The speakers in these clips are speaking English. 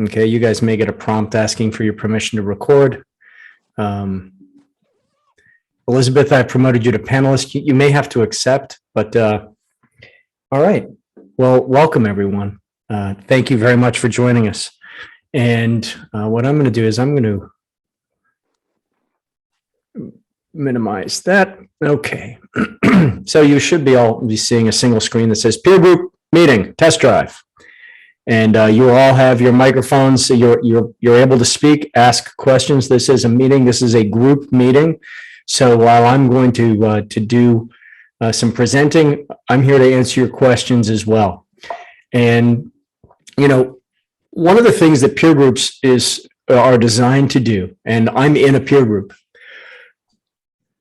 Okay, you guys may get a prompt asking for your permission to record. Elizabeth, I promoted you to panelist. You may have to accept, but all right. Well, welcome everyone. Thank you very much for joining us. And what I'm going to do is I'm going to minimize that. Okay. So you should all be seeing a single screen that says peer group meeting test drive. And you all have your microphones, so you're able to speak, ask questions. This is a meeting. This is a group meeting. So while I'm going to do some presenting, I'm here to answer your questions as well. And you know, one of the things that peer groups are designed to do, and I'm in a peer group,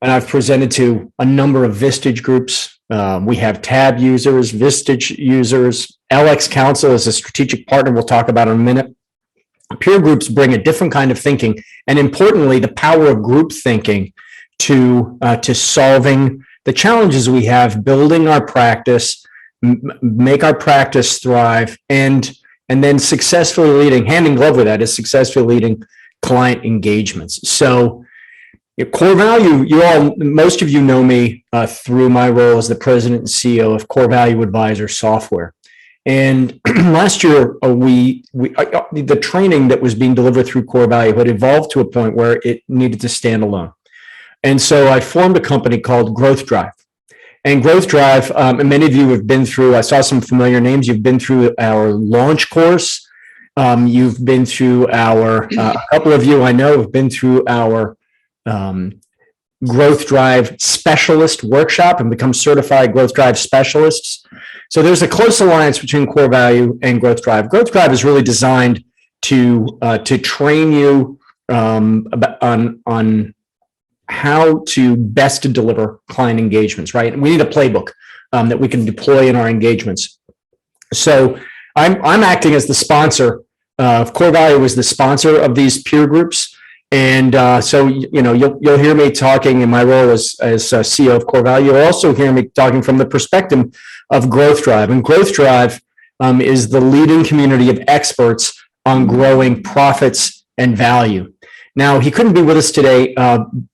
and I've presented to a number of Vistage groups. We have Tab users, Vistage users. LX Council is a strategic partner we'll talk about in a minute. Peer groups bring a different kind of thinking, and importantly, the power of group thinking to solving the challenges we have, building our practice, make our practice thrive, and then successfully leading, hand in glove with that, is successfully leading client engagements. So CoreValue, most of you know me through my role as the president and CEO of CoreValue Advisor Software. And last year, the training that was being delivered through CoreValue had evolved to a point where it needed to stand alone. And so I formed a company called Growth Drive. And Growth Drive, and many of you have been through, I saw some familiar names, you've been through our launch course. You've been through a couple of you I know have been through our Growth Drive Specialist Workshop and become certified Growth Drive specialists. So there's a close alliance between CoreValue and Growth Drive. Growth Drive is really designed to train you on how to best deliver client engagements, right? We need a playbook that we can deploy in our engagements. So I'm acting as the sponsor. CoreValue is the sponsor of these peer groups. And so, you know, you'll hear me talking in my role as CEO of CoreValue. You'll also hear me talking from the perspective of Growth Drive. And Growth Drive is the leading community of experts on growing profits and value. Now, he couldn't be with us today,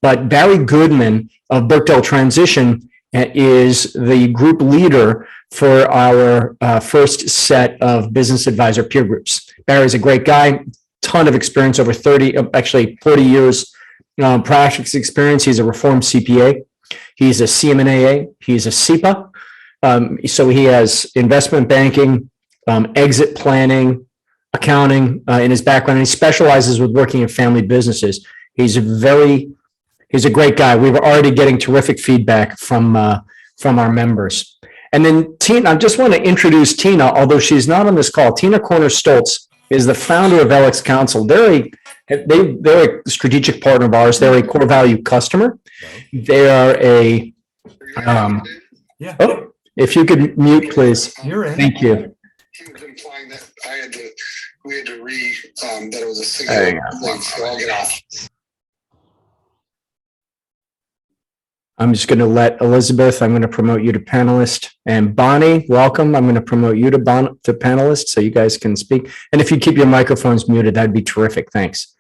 but Barry Goodman of Birkdale Transition is the group leader for our first set of business advisor peer groups. Barry's a great guy. Ton of experience, over 40 years practice experience. He's a reformed CPA. He's a CMNAA. He's a CIPA. So he has investment banking, exit planning, accounting in his background. And he specializes with working in family businesses. He's a great guy. We're already getting terrific feedback from our members. And then Tina, I just want to introduce Tina, although she's not on this call. Tina Corner-Stoltz is the founder of LX Council. They're a strategic partner of ours. They're a CoreValue customer. They are a, oh, if you could mute, please. You're in. Thank you. He was implying that we had to that it was a single link, so I'll get off. I'm just going to let Elizabeth, I'm going to promote you to panelist. And Bonnie, welcome. I'm going to promote you to panelist so you guys can speak. And if you keep your microphones muted, that'd be terrific. Thanks.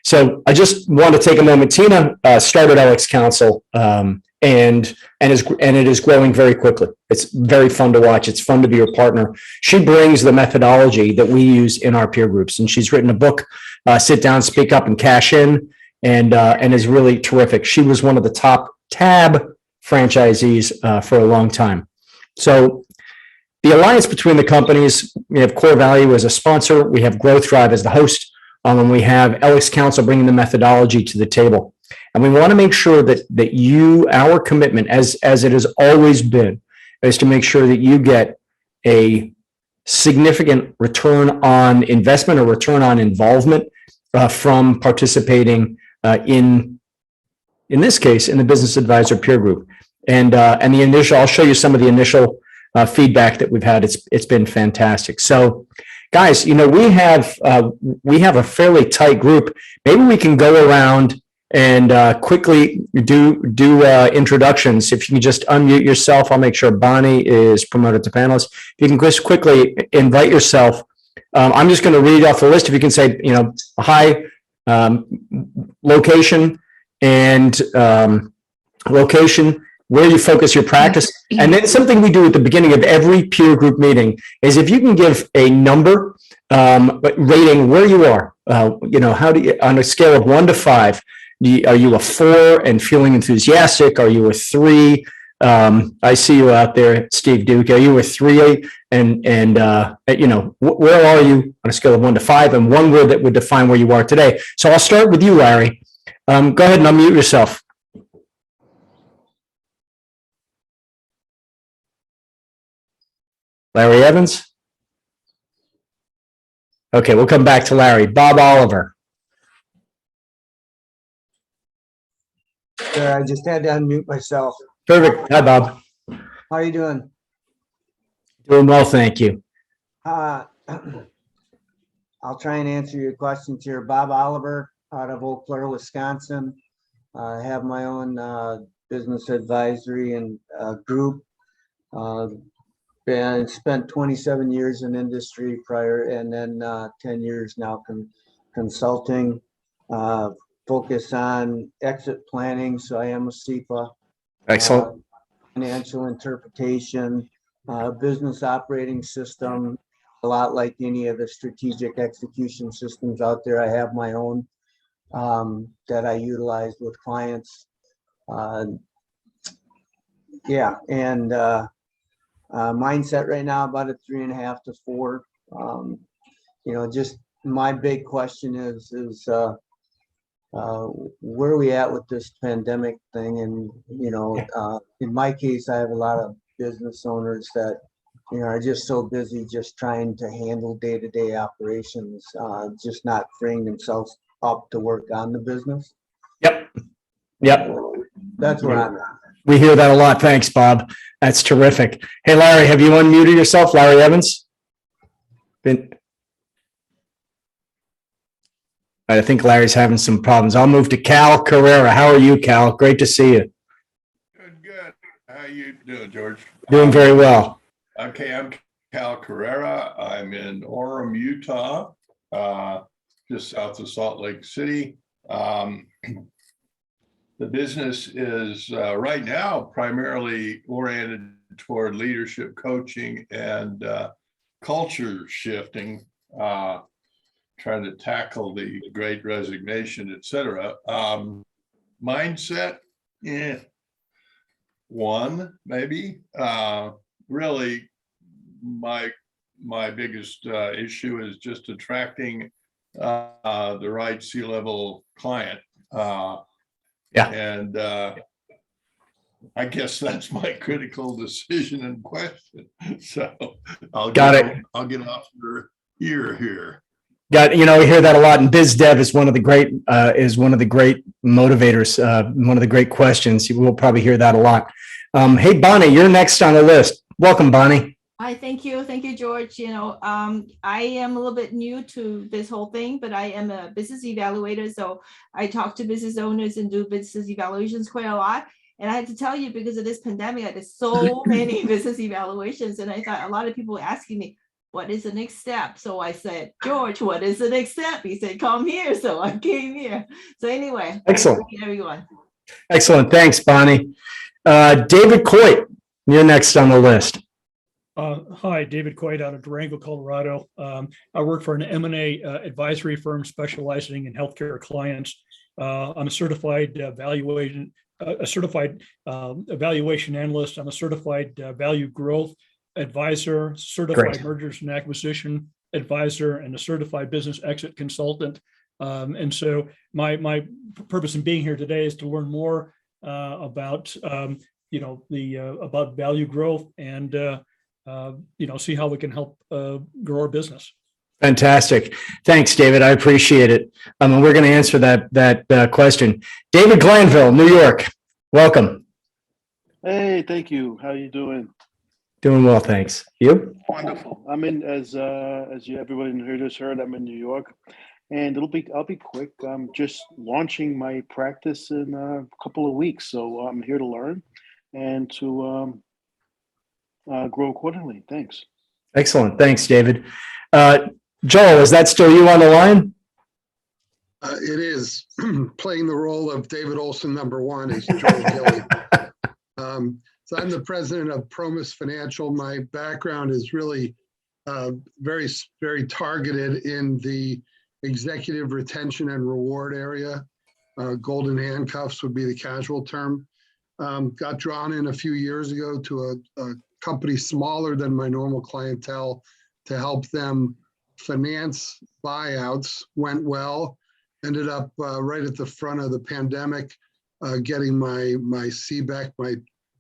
So I just want to take a moment. Tina started LX Council and it is growing very quickly. It's very fun to watch. It's fun to be your partner. She brings the methodology that we use in our peer groups. And she's written a book, Sit Down, Speak Up, and Cash In, and is really terrific. She was one of the top Tab franchisees for a long time. So the alliance between the companies, we have CoreValue as a sponsor, we have Growth Drive as the host, and we have LX Council bringing the methodology to the table. And we want to make sure that our commitment, as it has always been, is to make sure that you get a significant return on investment or return on involvement from participating in this case, in the business advisor peer group. And the initial, I'll show you some of the initial feedback that we've had. It's been fantastic. So guys, you know, we have a fairly tight group. Maybe we can go around and quickly do introductions. If you can just unmute yourself, I'll make sure Bonnie is promoted to panelist. If you can just quickly invite yourself I'm just going to read off the list. If you can say, hi, location, and location, where you focus your practice. And then something we do at the beginning of every peer group meeting is if you can give a number, rating where you are, how do you, on a scale of 1 to 5, are you a 4 and feeling enthusiastic? Are you a 3? I see you out there, Steve Duke. Are you a 3? And where are you on a scale of 1 to 5? And one word that would define where you are today. So I'll start with you, Larry. Go ahead and unmute yourself. Larry Evans? Okay, we'll come back to Larry. Bob Oliver. Sure, I just had to unmute myself. Perfect. Hi, Bob. How are you doing? Doing well, thank you. I'll try and answer your questions here. Bob Oliver out of Eau Claire, Wisconsin. I have my own business advisory and group. Spent 27 years in industry prior, and then 10 years now consulting. Focus on exit planning. So I am a CFA. Excellent. Financial interpretation, business operating system, a lot like any of the strategic execution systems out there. I have my own that I utilize with clients. Mindset right now about a 3.5 to 4. Just my big question is where are we at with this pandemic thing? And in my case, I have a lot of business owners that are just so busy just trying to handle day-to-day operations, just not freeing themselves up to work on the business. Yep. That's where I'm at. We hear that a lot. Thanks, Bob. That's terrific. Hey, Larry, have you unmuted yourself? Larry Evans? I think Larry's having some problems. I'll move to Cal Carrera. How are you, Cal? Great to see you. Good. How you doing, George? Doing very well. Okay, I'm Cal Carrera. I'm in Orem, Utah, just south of Salt Lake City. The business is right now primarily oriented toward leadership coaching and culture shifting, trying to tackle the great resignation, et cetera. Mindset, 1, maybe. Really, my biggest issue is just attracting the right C-level client. And I guess that's my critical decision and question. So I'll get off your ear here. We hear that a lot. And Biz Dev is one of the great motivators. One of the great questions. We'll probably hear that a lot. Hey, Bonnie, you're next on the list. Welcome, Bonnie. Hi, thank you, George. I am a little bit new to this whole thing, but I am a business evaluator. So I talk to business owners and do business evaluations quite a lot. And I had to tell you, because of this pandemic, I did so many business evaluations, and I thought a lot of people were asking me, what is the next step? So I said, George, what is the next step? He said, come here. So I came here. So anyway, excellent, everyone. Excellent. Thanks, Bonnie. David Coit, you're next on the list. Hi, David Coit out of Durango, Colorado. I work for an M&A advisory firm specializing in healthcare clients. I'm a certified evaluation analyst. I'm a certified value growth advisor, certified mergers and acquisition advisor, and a certified business exit consultant. And so my purpose in being here today is to learn more about about value growth and see how we can help grow our business. Fantastic. Thanks, David. I appreciate it. And we're going to answer that question. David Glanville, New York. Welcome. Hey, thank you. How are you doing? Doing well, thanks. You? Wonderful. I'm in, as everybody in here just heard, I'm in New York, and I'll be quick. I'm just launching my practice in a couple of weeks, so I'm here to learn and to grow accordingly. Thanks. Excellent. Thanks, David. Joel, is that still you on the line? It is playing the role of David Olson, #1 is Joel Gilly. So I'm the president of Promise Financial. My background is really very, very targeted in the executive retention and reward area. Golden handcuffs would be the casual term. Got drawn in a few years ago to a company smaller than my normal clientele to help them finance buyouts. Went well. Ended up right at the front of the pandemic, getting my CBEC, my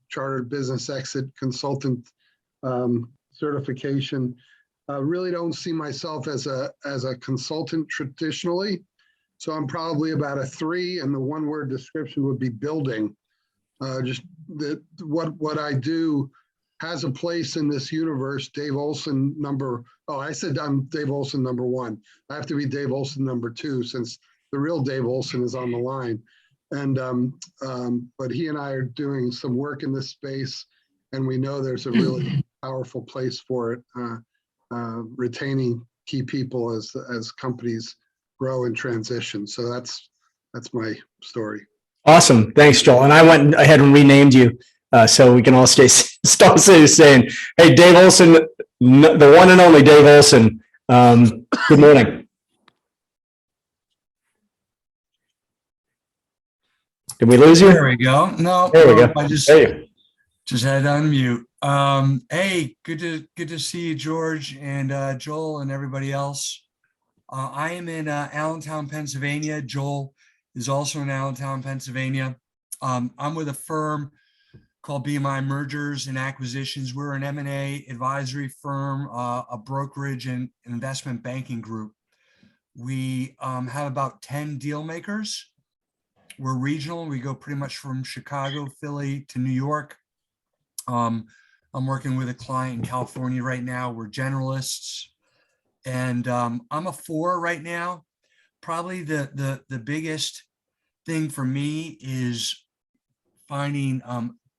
Chartered Business Exit Consultant certification. Really don't see myself as a consultant traditionally. So I'm probably about a 3, and the one-word description would be building. Just that what I do has a place in this universe. Dave Olson I said I'm Dave Olson #1. I have to be Dave Olson #2 since the real Dave Olson is on the line. And but he and I are doing some work in this space, and we know there's a really powerful place for it, retaining key people as companies grow and transition. So that's my story. Awesome. Thanks, Joel. And I went ahead and renamed you so we can all stop saying, hey, Dave Olson, the one and only Dave Olson. Good morning. Did we lose you? There we go. No, There we go. I just Hey. just had to unmute. Hey, good to see you, George and Joel and everybody else. I am in Allentown, Pennsylvania. Joel is also in Allentown, Pennsylvania. I'm with a firm called BMI Mergers and Acquisitions. We're an M&A advisory firm, a brokerage and investment banking group. We have about 10 deal makers. We're regional. We go pretty much from Chicago, Philly to New York. I'm working with a client in California right now. We're generalists. And I'm a 4 right now. Probably the biggest thing for me is finding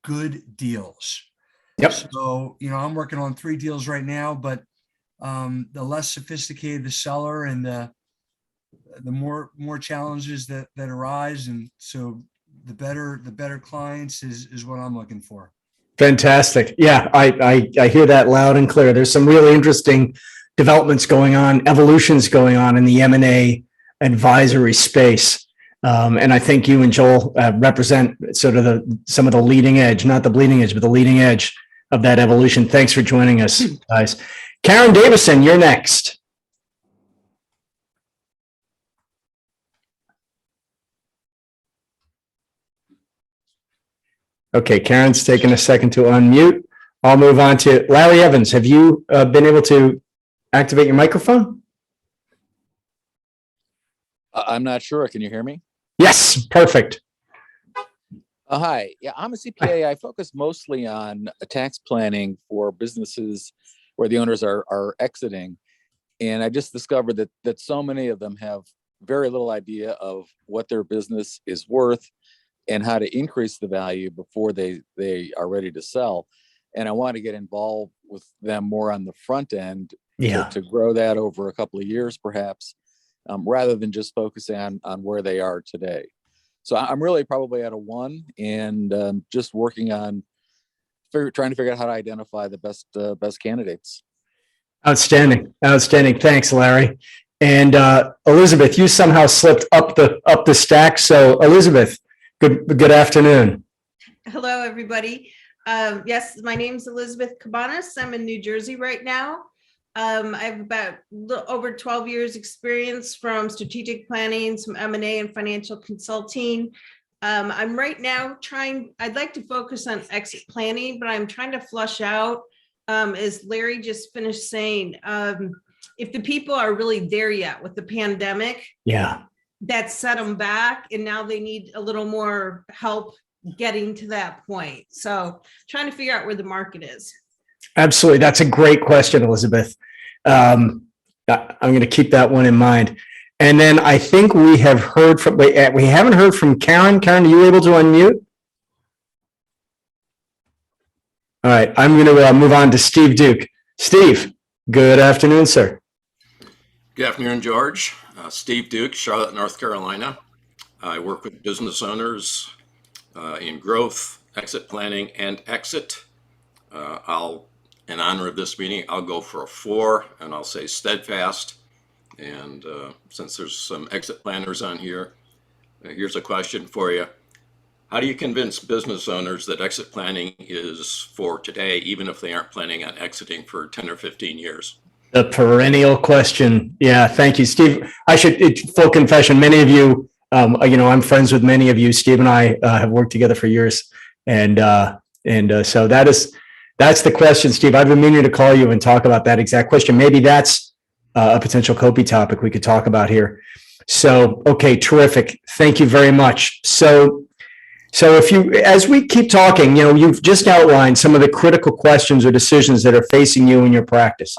good deals. Yep. So, I'm working on 3 deals right now, but the less sophisticated the seller and the more challenges that arise, and so the better clients is what I'm looking for. Fantastic. Yeah, I hear that loud and clear. There's some really interesting developments going on, evolutions going on in the M&A advisory space. And I think you and Joel represent sort of some of the leading edge, not the bleeding edge, but the leading edge of that evolution. Thanks for joining us, guys. Karen Davison, you're next. Okay, Karen's taking a second to unmute. I'll move on to Larry Evans. Have you been able to activate your microphone? I'm not sure. Can you hear me? Yes, perfect. Hi. Yeah, I'm a CPA. I focus mostly on tax planning for businesses where the owners are exiting. And I just discovered that so many of them have very little idea of what their business is worth and how to increase the value before they are ready to sell. And I want to get involved with them more on the front end to grow that over a couple of years, perhaps, rather than just focusing on where they are today. So I'm really probably at a 1 and just working on trying to figure out how to identify the best candidates. Outstanding. Outstanding. Thanks, Larry. And Elizabeth, you somehow slipped up the stack. So Elizabeth, good afternoon. Hello, everybody. Yes, my name is Elizabeth Cabanas. I'm in New Jersey right now. I have about over 12 years experience from strategic planning, some M&A and financial consulting. I'm right now I'd like to focus on exit planning, but I'm trying to flush out, as Larry just finished saying, if the people are really there yet with the pandemic, that set them back, and now they need a little more help getting to that point. So trying to figure out where the market is. Absolutely. That's a great question, Elizabeth. I'm going to keep that one in mind. And then I think we have heard from, we haven't heard from Karen. Karen, are you able to unmute? All right. I'm going to move on to Steve Duke. Steve, good afternoon, sir. Good afternoon, George. Steve Duke, Charlotte, North Carolina. I work with business owners in growth, exit planning, and exit. In honor of this meeting, I'll go for a 4, and I'll say steadfast. And since there's some exit planners on here, here's a question for you. How do you convince business owners that exit planning is for today, even if they aren't planning on exiting for 10 or 15 years? The perennial question. Yeah, thank you, Steve. Full confession, many of you, I'm friends with many of you. Steve and I have worked together for years. And so that's the question, Steve. I've been meaning to call you and talk about that exact question. Maybe that's a potential copy topic we could talk about here. So, okay, terrific. Thank you very much. So as we keep talking, you've just outlined some of the critical questions or decisions that are facing you in your practice.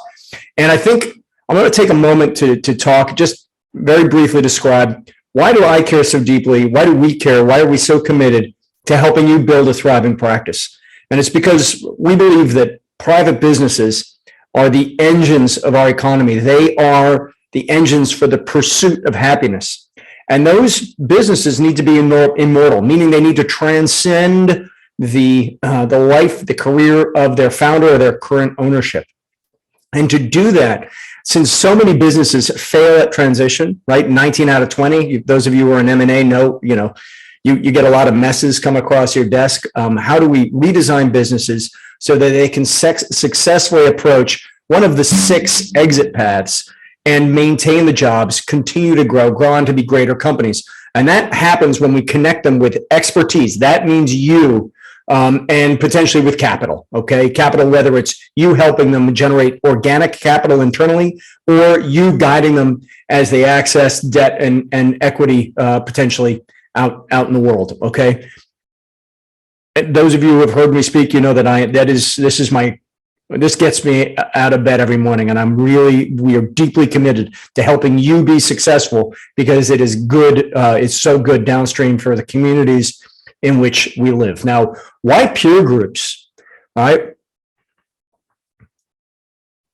And I think I'm going to take a moment to talk, just very briefly describe, why do I care so deeply? Why do we care? Why are we so committed to helping you build a thriving practice? And it's because we believe that private businesses are the engines of our economy. They are the engines for the pursuit of happiness. And those businesses need to be immortal, meaning they need to transcend the life, the career of their founder or their current ownership. And to do that, since so many businesses fail at transition, right? 19 out of 20, those of you who are in M&A know, you get a lot of messes come across your desk. How do we redesign businesses so that they can successfully approach one of the 6 exit paths and maintain the jobs, continue to grow on to be greater companies? And that happens when we connect them with expertise. That means you, and potentially with capital, okay? Capital, whether it's you helping them generate organic capital internally or you guiding them as they access debt and equity potentially out in the world, okay? And those of you who have heard me speak, you know that this gets me out of bed every morning, and we are deeply committed to helping you be successful because it is good, it's so good downstream for the communities in which we live. Now, why peer groups? All right.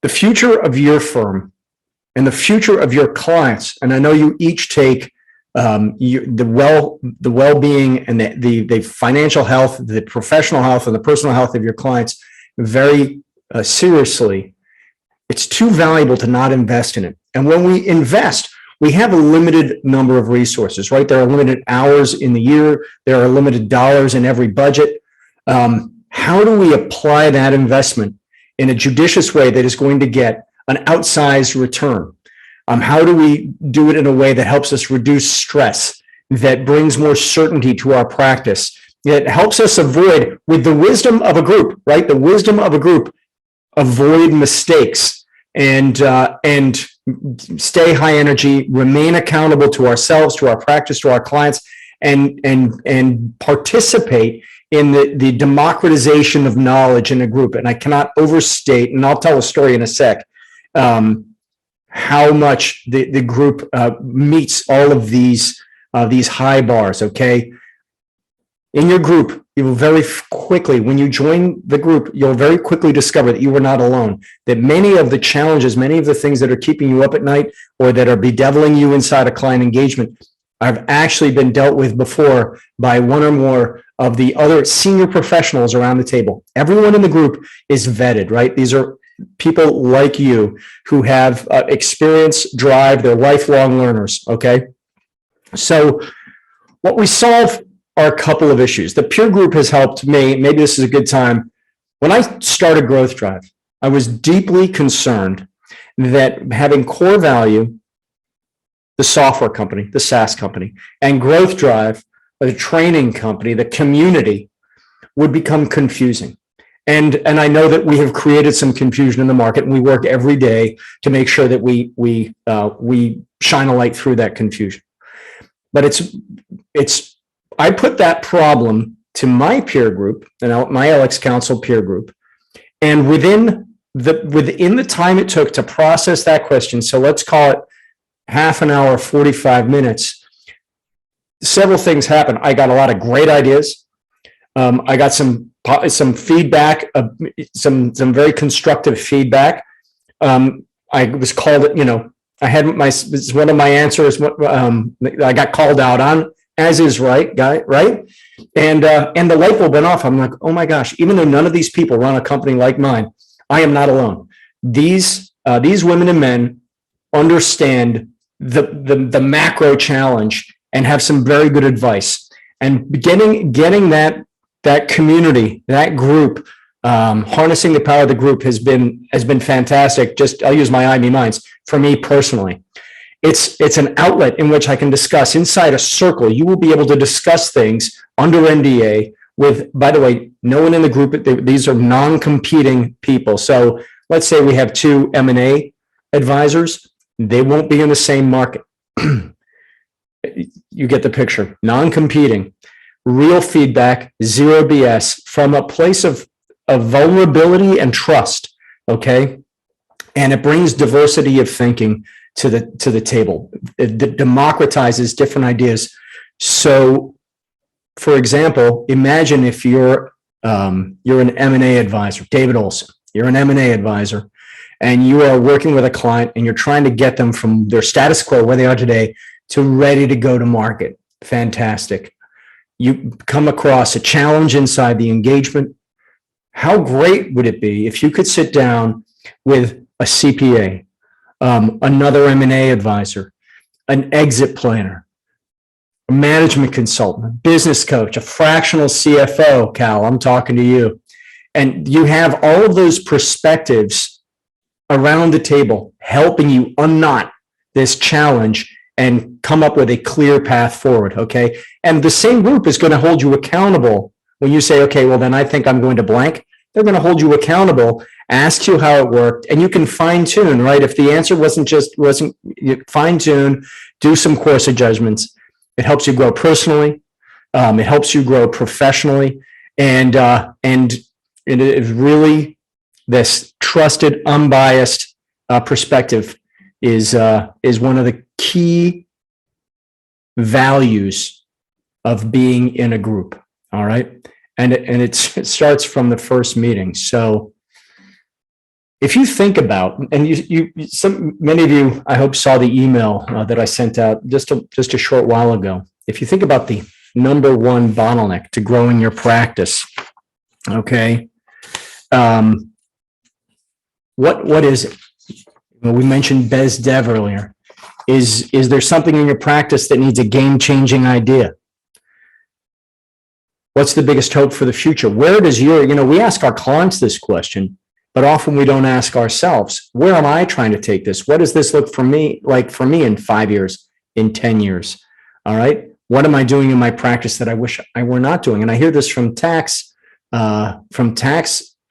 The future of your firm and the future of your clients, and I know you each take the well-being and the financial health, the professional health, and the personal health of your clients very seriously. It's too valuable to not invest in it. And when we invest, we have a limited number of resources, right? There are limited hours in the year. There are limited dollars in every budget. How do we apply that investment in a judicious way that is going to get an outsized return? How do we do it in a way that helps us reduce stress, that brings more certainty to our practice, that helps us avoid, with the wisdom of a group, right? The wisdom of a group, avoid mistakes and stay high energy, remain accountable to ourselves, to our practice, to our clients, and participate in the democratization of knowledge in a group. And I cannot overstate, and I'll tell a story in a sec, how much the group meets all of these high bars, okay? In your group, you will very quickly, when you join the group, you'll very quickly discover that you are not alone, that many of the challenges, many of the things that are keeping you up at night or that are bedeviling you inside a client engagement have actually been dealt with before by one or more of the other senior professionals around the table. Everyone in the group is vetted, right? These are people like you who have experience, drive, they're lifelong learners, okay? So what we solve are a couple of issues. The peer group has helped me. Maybe this is a good time. When I started Growth Drive, I was deeply concerned that having CoreValue, the software company, the SaaS company, and Growth Drive, the training company, the community, would become confusing. And I know that we have created some confusion in the market, and we work every day to make sure that we shine a light through that confusion. But I put that problem to my peer group, my LX Council peer group, and within the time it took to process that question, so let's call it half an hour, 45 minutes, several things happened. I got a lot of great ideas. I got some feedback, some very constructive feedback. I was called, I had it's one of my answers, I got called out on, as is right, right? And the light bulb went off. I'm like, oh my gosh, even though none of these people run a company like mine, I am not alone. These women and men understand the macro challenge and have some very good advice. And getting that community, that group, harnessing the power of the group has been fantastic. Just I'll use my IB Minds for me personally. It's an outlet in which I can discuss inside a circle. You will be able to discuss things under NDA with, by the way, no one in the group. These are non-competing people. So let's say we have two M&A advisors. They won't be in the same market. You get the picture. Non-competing, real feedback, zero BS from a place of vulnerability and trust. Okay. And it brings diversity of thinking to the table. It democratizes different ideas. So, for example, imagine if you're an M&A advisor, David Olson. You're an M&A advisor, and you are working with a client, and you're trying to get them from their status quo, where they are today, to ready to go to market. Fantastic. You come across a challenge inside the engagement. How great would it be if you could sit down with a CPA, another M&A advisor, an exit planner, a management consultant, a business coach, a fractional CFO, Cal, I'm talking to you. And you have all of those perspectives around the table, helping you unknot this challenge and come up with a clear path forward, okay? And the same group is going to hold you accountable when you say, okay, well, then I think I'm going to blank. They're going to hold you accountable, ask you how it worked, and you can fine tune, right? If the answer wasn't you fine tune, do some course adjustments. It helps you grow personally. It helps you grow professionally. And it is really this trusted, unbiased perspective is one of the key values of being in a group. All right. And it starts from the first meeting. So if you think about, and many of you, I hope, saw the email that I sent out just a short while ago. If you think about the number one bottleneck to growing your practice, okay, what is it? Well, we mentioned Biz Dev earlier. Is there something in your practice that needs a game-changing idea? What's the biggest hope for the future? Where does we ask our clients this question, but often we don't ask ourselves, where am I trying to take this? What does this look like for me in 5 years, in 10 years? All right. What am I doing in my practice that I wish I were not doing? And I hear this from tax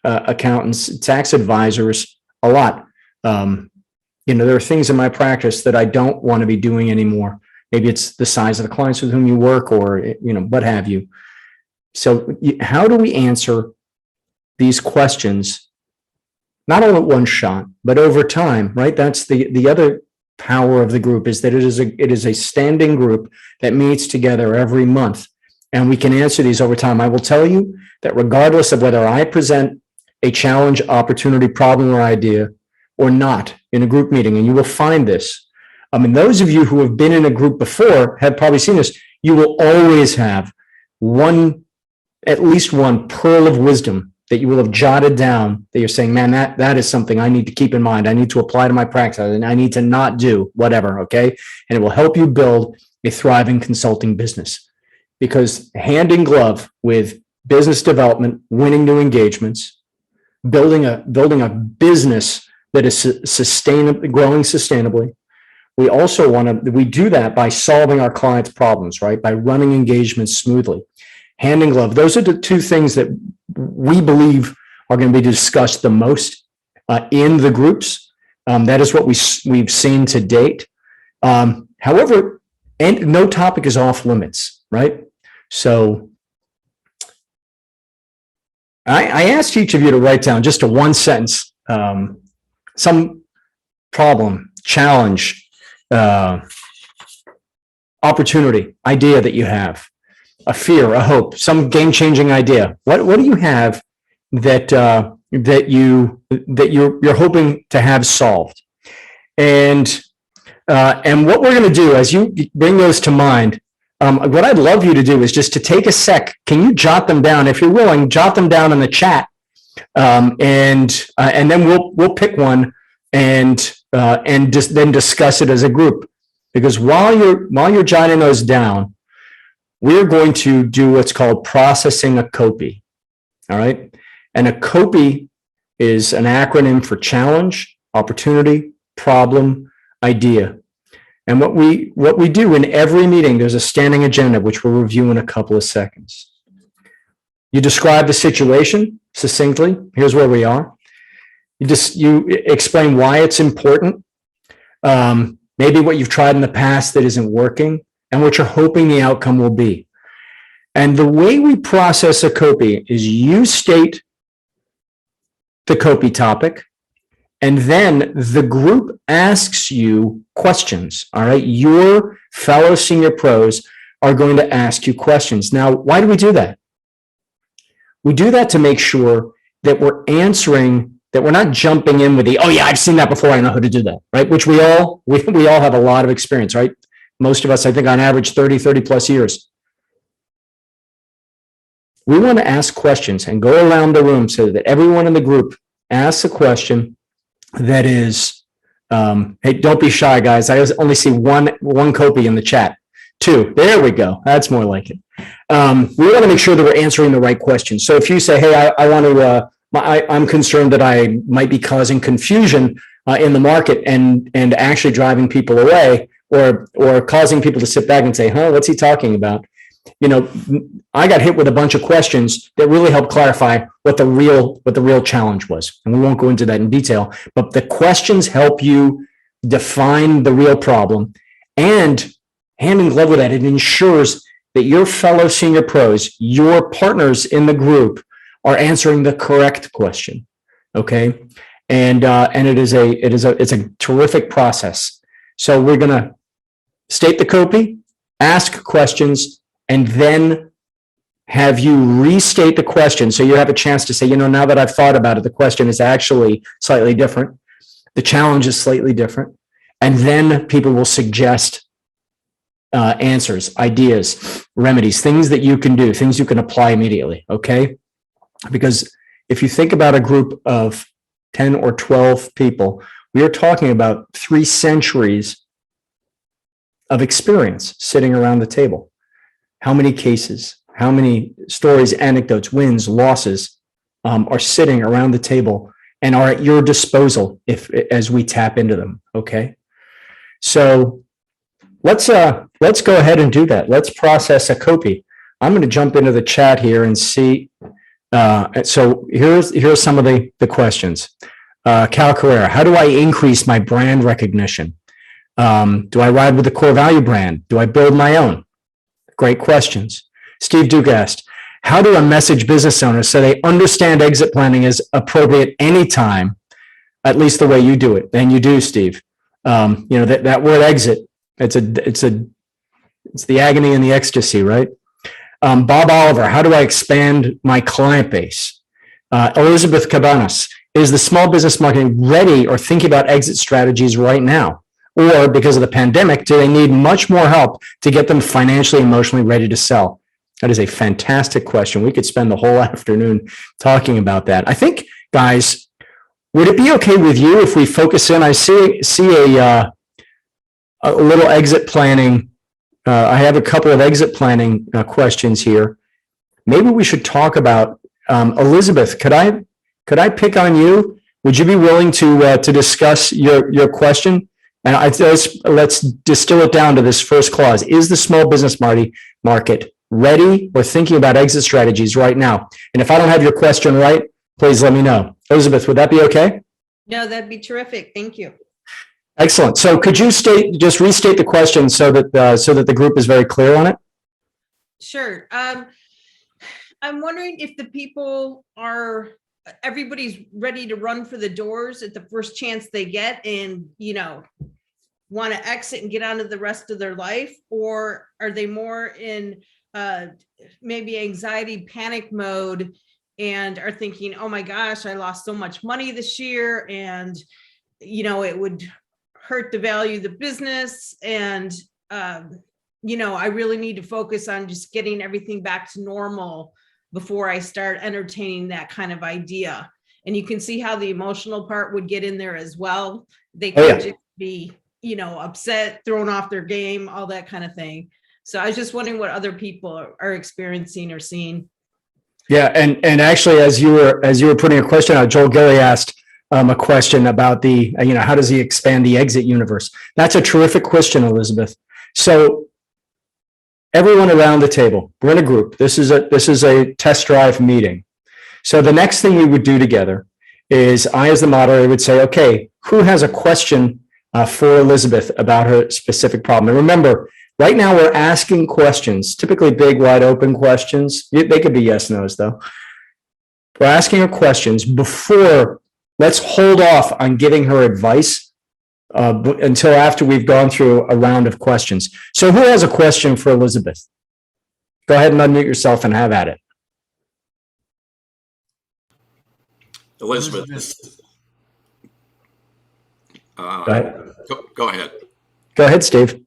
accountants, tax advisors a lot. There are things in my practice that I don't want to be doing anymore. Maybe it's the size of the clients with whom you work, or, what have you. So how do we answer these questions, not all at one shot, but over time, right? That's the other power of the group, is that it is a standing group that meets together every month, and we can answer these over time. I will tell you that regardless of whether I present a challenge, opportunity, problem, or idea or not in a group meeting, and you will find this. I mean, those of you who have been in a group before have probably seen this. You will always have at least one pearl of wisdom that you will have jotted down, that you're saying, man, that is something I need to keep in mind. I need to apply to my practice, and I need to not do whatever, okay? And it will help you build a thriving consulting business, because hand in glove with business development, winning new engagements, building a business that is growing sustainably. We do that by solving our clients' problems, right? By running engagements smoothly. Hand in glove. Those are the two things that we believe are going to be discussed the most in the groups. That is what we've seen to date. However, and no topic is off limits, right? So I asked each of you to write down just a one sentence, some problem, challenge, opportunity, idea that you have. A fear, a hope, some game-changing idea. What do you have that you're hoping to have solved? And And what we're going to do as you bring those to mind, what I'd love you to do is just to take a sec. Can you jot them down? If you're willing, jot them down in the chat. And then we'll pick one and just then discuss it as a group. Because while you're jotting those down, we're going to do what's called processing a copy. All right. And a copy is an acronym for challenge, opportunity, problem, idea. And what we do in every meeting, there's a standing agenda, which we'll review in a couple of seconds. You describe the situation succinctly. Here's where we are. You explain why it's important. Maybe what you've tried in the past that isn't working and what you're hoping the outcome will be. And the way we process a copy is you state the copy topic, and then the group asks you questions. All right. Your fellow senior pros are going to ask you questions. Now, why do we do that? We do that to make sure that we're answering, that we're not jumping in with the, oh yeah, I've seen that before, I know how to do that, right? Which we all have a lot of experience, right? Most of us, I think on average, 30 plus years. We want to ask questions and go around the room so that everyone in the group asks a question that is, hey, don't be shy, guys. I only see one copy in the chat. 2, there we go. That's more like it. We want to make sure that we're answering the right questions. So if you say, hey, I want to, I'm concerned that I might be causing confusion in the market and actually driving people away or causing people to sit back and say, huh, what's he talking about? You know, I got hit with a bunch of questions that really helped clarify what the real challenge was. And we won't go into that in detail, but the questions help you define the real problem, and hand in glove with that, it ensures that your fellow senior pros, your partners in the group, are answering the correct question. Okay. And it's a terrific process. So we're going to state the copy, ask questions, and then have you restate the question. So you have a chance to say, you know, now that I've thought about it, the question is actually slightly different. The challenge is slightly different. And then people will suggest answers, ideas, remedies, things that you can do, things you can apply immediately. Okay. Because if you think about a group of 10 or 12 people, we are talking about 3 centuries of experience sitting around the table. How many cases, how many stories, anecdotes, wins, losses are sitting around the table and are at your disposal as we tap into them. Okay. So let's go ahead and do that. Let's process a copy. I'm going to jump into the chat here and see. So here's some of the questions. Cal Carrera, how do I increase my brand recognition? Do I ride with the CoreValue brand? Do I build my own? Great questions. Steve Duke asked, how do I message business owners so they understand exit planning is appropriate anytime, at least the way you do it? And you do, Steve. You know, that word exit, it's the agony and the ecstasy, right? Bob Oliver, how do I expand my client base? Elizabeth Cabanas, is the small business market ready or thinking about exit strategies right now? Or because of the pandemic, do they need much more help to get them financially, emotionally ready to sell? That is a fantastic question. We could spend the whole afternoon talking about that. I think, guys, would it be okay with you if we focus in? I see a little exit planning. I have a couple of exit planning questions here. Maybe we should talk about Elizabeth. Could I pick on you? Would you be willing to discuss your question? And let's distill it down to this first clause. Is the small business market ready or thinking about exit strategies right now? And if I don't have your question right, please let me know. Elizabeth, would that be okay? No, that'd be terrific. Thank you. Excellent. So could you just restate the question so that the group is very clear on it? Sure. I'm wondering if the people everybody's ready to run for the doors at the first chance they get and, you know, want to exit and get on to the rest of their life, or are they more in maybe anxiety, panic mode and are thinking, oh my gosh, I lost so much money this year and, you know, it would hurt the value of the business. And, I really need to focus on just getting everything back to normal before I start entertaining that kind of idea. And you can see how the emotional part would get in there as well. They could just be, upset, thrown off their game, all that kind of thing. So I was just wondering what other people are experiencing or seeing. Yeah, and actually, as you were putting a question out, Joel Gilly asked a question about the, how does he expand the exit universe? That's a terrific question, Elizabeth. So everyone around the table, we're in a group. This is a test drive meeting. So the next thing we would do together is I, as the moderator, would say, okay, who has a question for Elizabeth about her specific problem? And remember, right now we're asking questions, typically big, wide open questions. They could be yes, no's though. We're asking her questions before, let's hold off on giving her advice until after we've gone through a round of questions. So who has a question for Elizabeth? Go ahead and unmute yourself and have at it. Elizabeth. Go ahead. Go ahead. Go ahead, Steve.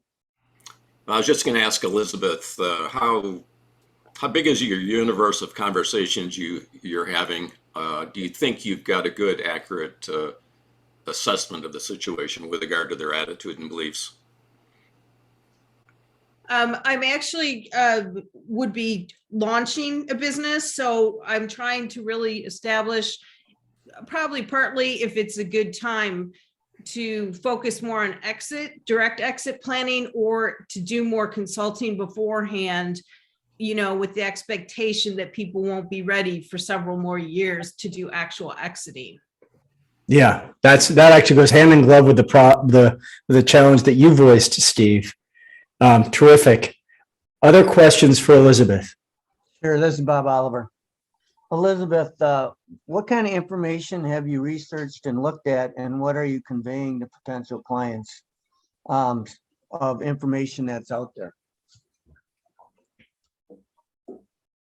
I was just going to ask Elizabeth, how big is your universe of conversations you're having? Do you think you've got a good, accurate assessment of the situation with regard to their attitude and beliefs? I'm actually would be launching a business, so I'm trying to really establish, probably partly if it's a good time, to focus more on direct exit planning, or to do more consulting beforehand, with the expectation that people won't be ready for several more years to do actual exiting. Yeah, that actually goes hand in glove with the challenge that you voiced, Steve. Terrific. Other questions for Elizabeth? Sure, this is Bob Oliver. Elizabeth, what kind of information have you researched and looked at, and what are you conveying to potential clients of information that's out there?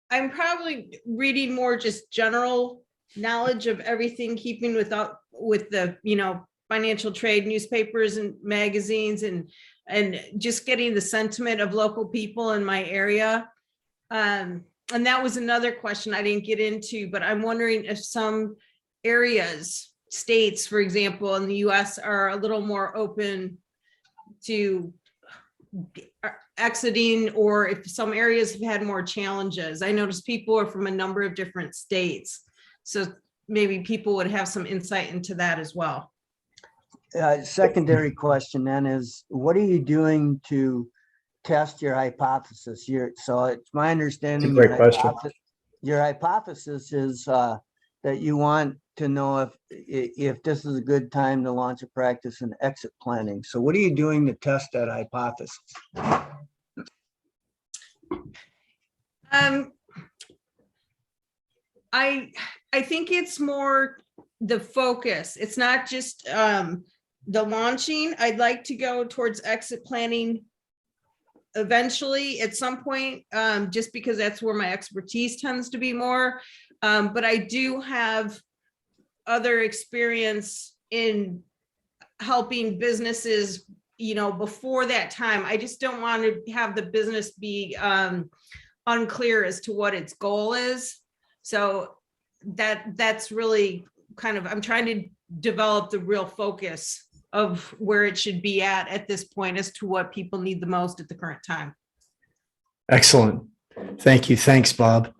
I'm probably reading more just general knowledge of everything, keeping with the financial trade newspapers and magazines, and just getting the sentiment of local people in my area. And that was another question I didn't get into, but I'm wondering if some areas, states, for example, in the US are a little more open to exiting, or if some areas have had more challenges. I noticed people are from a number of different states, so maybe people would have some insight into that as well. Secondary question then is, what are you doing to test your hypothesis? So it's my understanding your hypothesis is that you want to know if this is a good time to launch a practice in exit planning. So what are you doing to test that hypothesis? I think it's more the focus. It's not just the launching. I'd like to go towards exit planning eventually at some point, just because that's where my expertise tends to be more. But I do have other experience in helping businesses, before that time. I just don't want to have the business be unclear as to what its goal is. So that's really kind of, I'm trying to develop the real focus of where it should be at this point as to what people need the most at the current time. Excellent. Thank you. Thanks, Bob.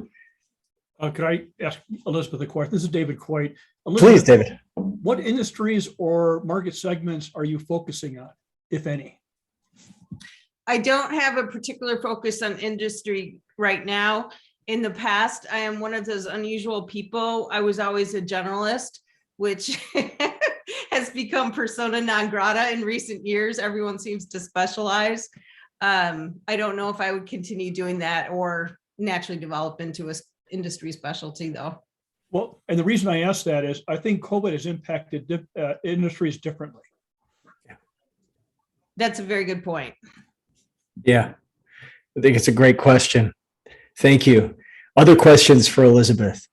Could I ask Elizabeth a question? This is David Coit. Please, David. What industries or market segments are you focusing on, if any? I don't have a particular focus on industry right now. In the past, I am one of those unusual people. I was always a generalist, which has become persona non grata in recent years. Everyone seems to specialize. I don't know if I would continue doing that or naturally develop into an industry specialty, though. Well, and the reason I ask that is I think COVID has impacted industries differently. That's a very good point. Yeah, I think it's a great question. Thank you. Other questions for Elizabeth?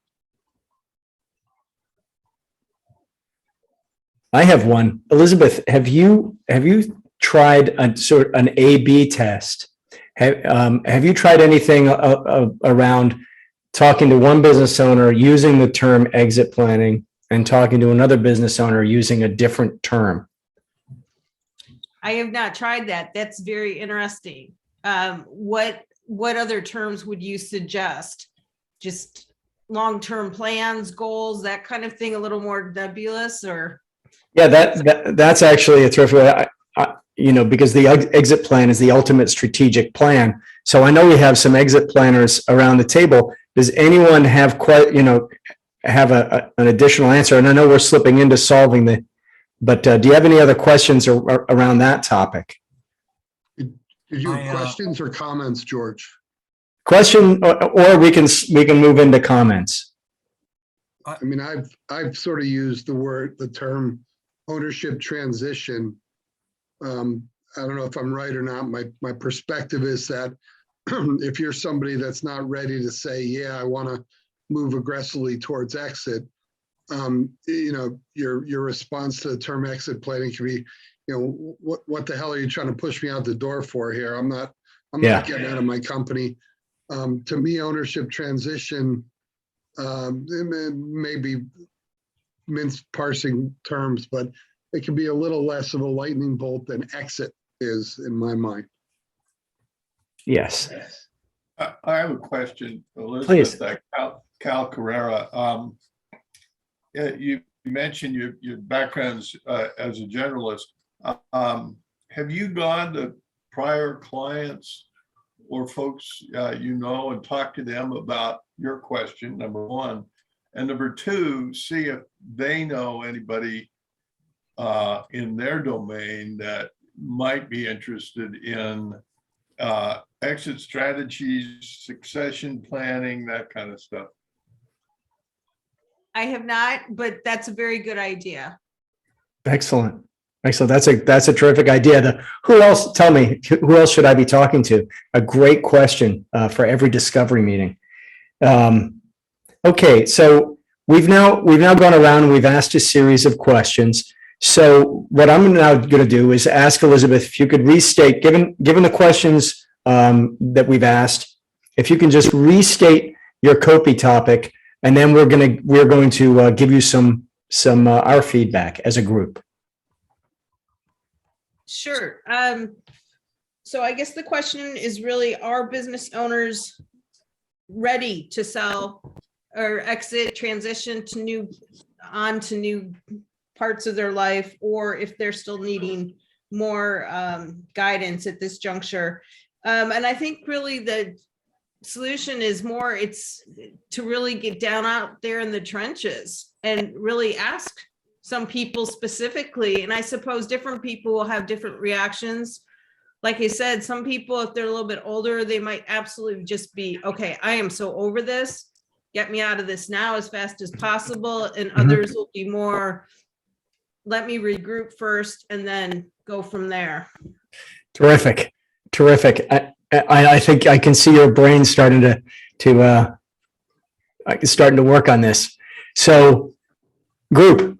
I have one. Elizabeth, have you tried a sort of an A/B test? Have you tried anything around talking to one business owner using the term exit planning and talking to another business owner using a different term? I have not tried that. That's very interesting. What other terms would you suggest? Just long-term plans, goals, that kind of thing, a little more nebulous, or? Yeah, that's actually a terrific, because the exit plan is the ultimate strategic plan. So I know we have some exit planners around the table. Does anyone have have an additional answer? And I know we're slipping into solving but do you have any other questions around that topic? Did you have questions or comments, George? Question, or we can move into comments. I mean, I've sort of used the term ownership transition. I don't know if I'm right or not. My perspective is that if you're somebody that's not ready to say, yeah, I want to move aggressively towards exit, your response to the term exit planning can be, what the hell are you trying to push me out the door for here? I'm not getting out of my company. To me, ownership transition, maybe mince parsing terms, but it can be a little less of a lightning bolt than exit is in my mind. Yes. I have a question, Elizabeth. Please. Cal Carrera. You mentioned your backgrounds as a generalist. Have you gone to prior clients or folks and talk to them about your question, number one, and number two, see if they know anybody in their domain that might be interested in exit strategies, succession planning, that kind of stuff? I have not, but that's a very good idea. Excellent. That's a terrific idea. Who else? Tell me, who else should I be talking to? A great question for every discovery meeting. Okay, so we've now gone around and we've asked a series of questions. So what I'm now going to do is ask Elizabeth if you could restate, given the questions that we've asked, if you can just restate your copy topic, and then we're going to give you some our feedback as a group. Sure. So I guess the question is really, are business owners ready to sell or exit, transition to new parts of their life, or if they're still needing more guidance at this juncture? And I think really the solution is more, it's to really get down out there in the trenches and really ask some people specifically. And I suppose different people will have different reactions. Like I said, some people, if they're a little bit older, they might absolutely just be, okay, I am so over this. Get me out of this now as fast as possible. And others will be more, let me regroup first and then go from there. Terrific. I think I can see your brain starting to work on this. So, group,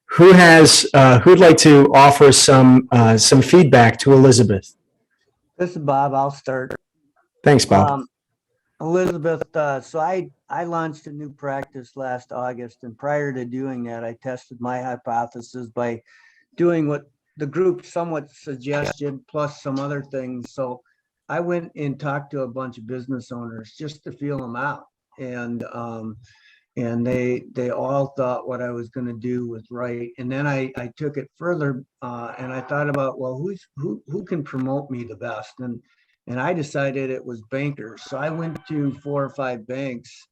who'd like to offer some feedback to Elizabeth? This is Bob. I'll start. Thanks, Bob. Elizabeth, so I launched a new practice last August, and prior to doing that, I tested my hypothesis by doing what the group somewhat suggested, plus some other things. So I went and talked to a bunch of business owners just to feel them out, and they all thought what I was going to do was right. And then I took it further, and I thought about, well, who can promote me the best, and I decided it was bankers. So I went to 4 or 5 banks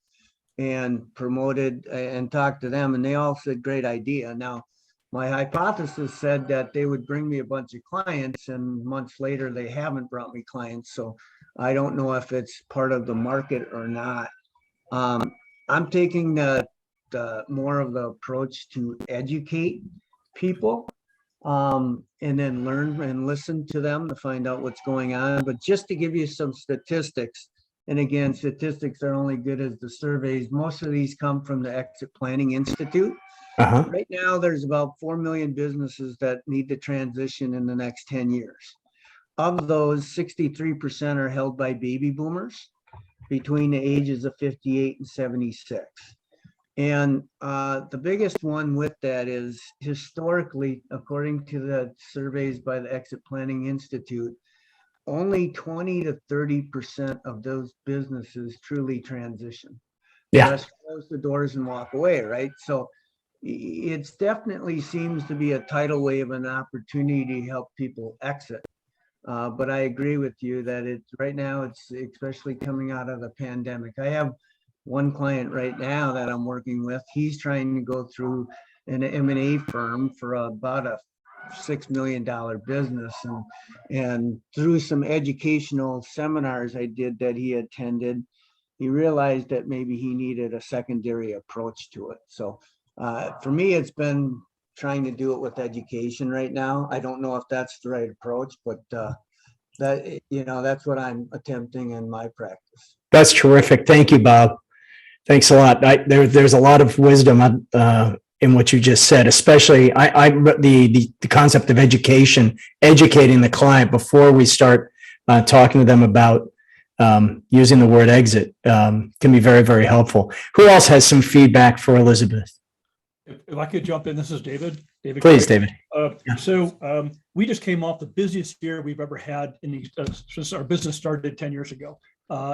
and promoted and talked to them, and they all said, great idea. Now, my hypothesis said that they would bring me a bunch of clients, and months later, they haven't brought me clients. So I don't know if it's part of the market or not. I'm taking the more of the approach to educate people, and then learn and listen to them to find out what's going on. But just to give you some statistics, and again, statistics are only good as the surveys. Most of these come from the Exit Planning Institute. Uh-huh. Right now, there's about 4 million businesses that need to transition in the next 10 years. Of those, 63% are held by baby boomers between the ages of 58 and 76. And the biggest one with that is historically, according to the surveys by the Exit Planning Institute, only 20 to 30% of those businesses truly transition. The Yeah. rest close the doors and walk away, right? So it's definitely seems to be a tidal wave, an opportunity to help people exit. But I agree with you that it's right now, it's especially coming out of the pandemic. I have one client right now that I'm working with. He's trying to go through an M&A firm for about a $6 million business. And through some educational seminars I did that he attended, he realized that maybe he needed a secondary approach to it. So for me, it's been trying to do it with education right now. I don't know if that's the right approach, but that, you know, that's what I'm attempting in my practice. That's terrific. Thank you, Bob. Thanks a lot. There's a lot of wisdom in what you just said, especially the concept of education, educating the client before we start talking to them about using the word exit can be very, very helpful. Who else has some feedback for Elizabeth? If I could jump in, this is David. Please, David. So we just came off the busiest year we've ever had since our business started 10 years ago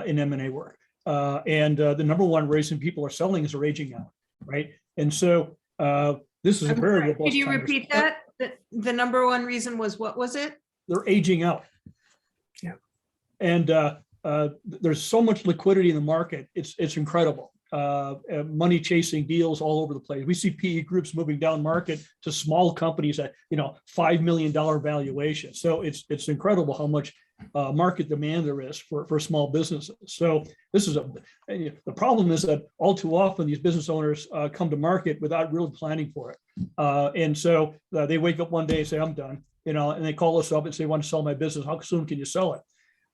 in M&A work. And the number one reason people are selling is they're aging out, right? And so this is a very robust. Could you repeat that? The number one reason was, what was it? They're aging out. Yeah. And there's so much liquidity in the market. It's incredible. Money chasing deals all over the place. We see PE groups moving down market to small companies at, $5 million valuation. So it's incredible how much market demand there is for small businesses. So this is the problem is that all too often these business owners come to market without really planning for it. And so they wake up one day and say, I'm done, and they call us up and say, I want to sell my business. How soon can you sell it?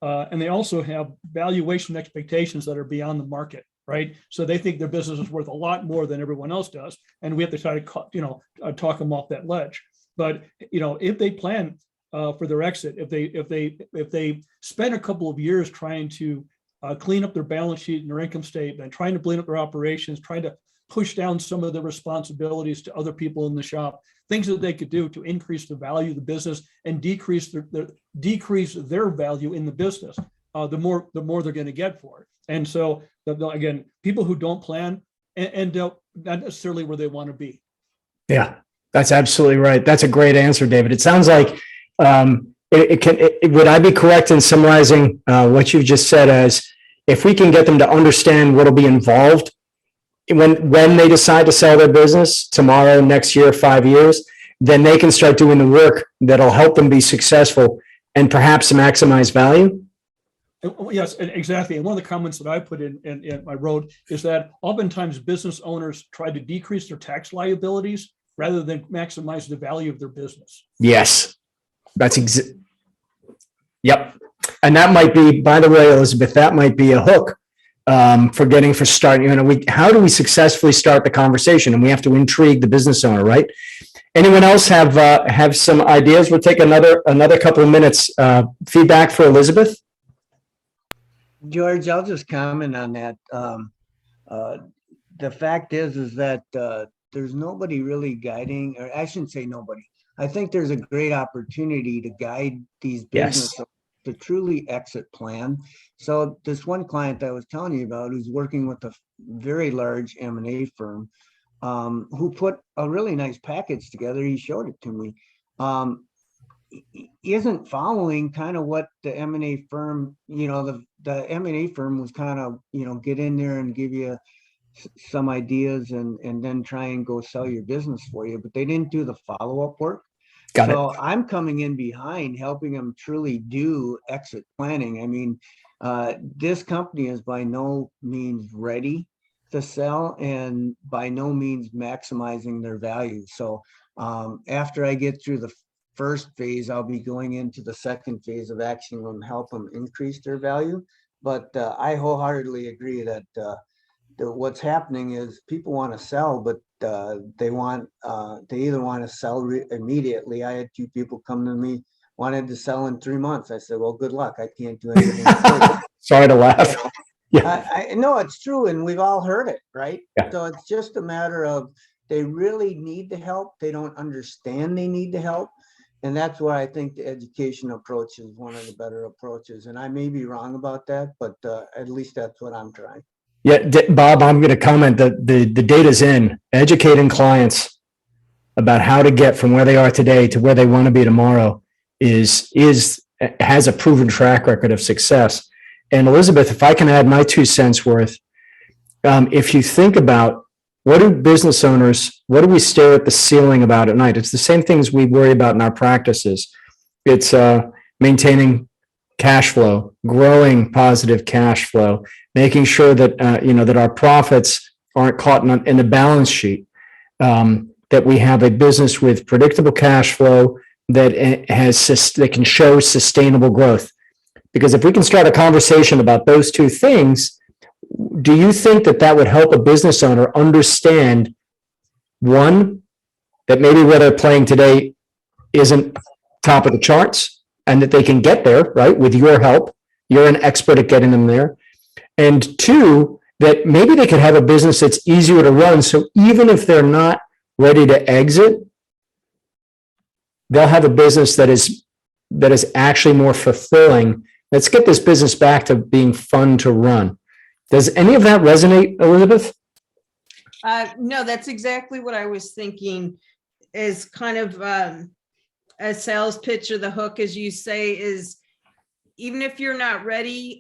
And they also have valuation expectations that are beyond the market. Right. So they think their business is worth a lot more than everyone else does. And we have to try to, talk them off that ledge. But, if they plan for their exit, if they spend a couple of years trying to clean up their balance sheet and their income statement, trying to clean up their operations, trying to push down some of the responsibilities to other people in the shop, things that they could do to increase the value of the business and decrease their value in the business, the more they're going to get for it. And so, again, people who don't plan end up not necessarily where they want to be. Yeah, that's absolutely right. That's a great answer, David. It sounds like would I be correct in summarizing what you just said as if we can get them to understand what'll be involved when they decide to sell their business tomorrow, next year, 5 years, then they can start doing the work that'll help them be successful and perhaps maximize value? Yes, exactly. And one of the comments that I put in I wrote is that oftentimes business owners try to decrease their tax liabilities rather than maximize the value of their business. Yes, yep. And that might be, by the way, Elizabeth, that might be a hook for starting. How do we successfully start the conversation? And we have to intrigue the business owner, right? Anyone else have some ideas? We'll take another couple of minutes. Feedback for Elizabeth. George, I'll just comment on that. The fact is that there's nobody really guiding, or I shouldn't say nobody. I think there's a great opportunity to guide these businesses to truly exit plan. So this one client that I was telling you about, who's working with a very large M&A firm, who put a really nice package together. He showed it to me. Isn't following kind of what the M&A firm, the M&A firm was kind of, get in there and give you some ideas and then try and go sell your business for you, but they didn't do the follow-up work. So I'm coming in behind, helping them truly do exit planning. I mean, this company is by no means ready to sell and by no means maximizing their value. So after I get through the first phase, I'll be going into the second phase of action and help them increase their value. But I wholeheartedly agree that what's happening is people want to sell, but they either want to sell immediately. I had 2 people come to me, wanted to sell in 3 months. I said, well, good luck. I can't do anything. Sorry to laugh. Yeah. I know it's true, and we've all heard it, right? Yeah. So it's just a matter of they really need the help. They don't understand they need the help. And that's why I think the education approach is one of the better approaches. And I may be wrong about that, but at least that's what I'm trying. Yeah, Bob, I'm going to comment that the data's in. Educating clients about how to get from where they are today to where they want to be tomorrow has a proven track record of success. And Elizabeth, if I can add my 2 cents worth, if you think about what do we stare at the ceiling about at night? It's the same things we worry about in our practices. It's maintaining cash flow, growing positive cash flow, making sure that that our profits aren't caught in the balance sheet, that we have a business with predictable cash flow that can show sustainable growth. Because if we can start a conversation about those 2 things, do you think that would help a business owner understand, one, that maybe where they're playing today isn't top of the charts and that they can get there, right? With your help, you're an expert at getting them there. And 2, that maybe they could have a business that's easier to run. So even if they're not ready to exit, they'll have a business that is actually more fulfilling. Let's get this business back to being fun to run. Does any of that resonate, Elizabeth? No, that's exactly what I was thinking, is kind of a sales pitch, or the hook, as you say, is even if you're not ready,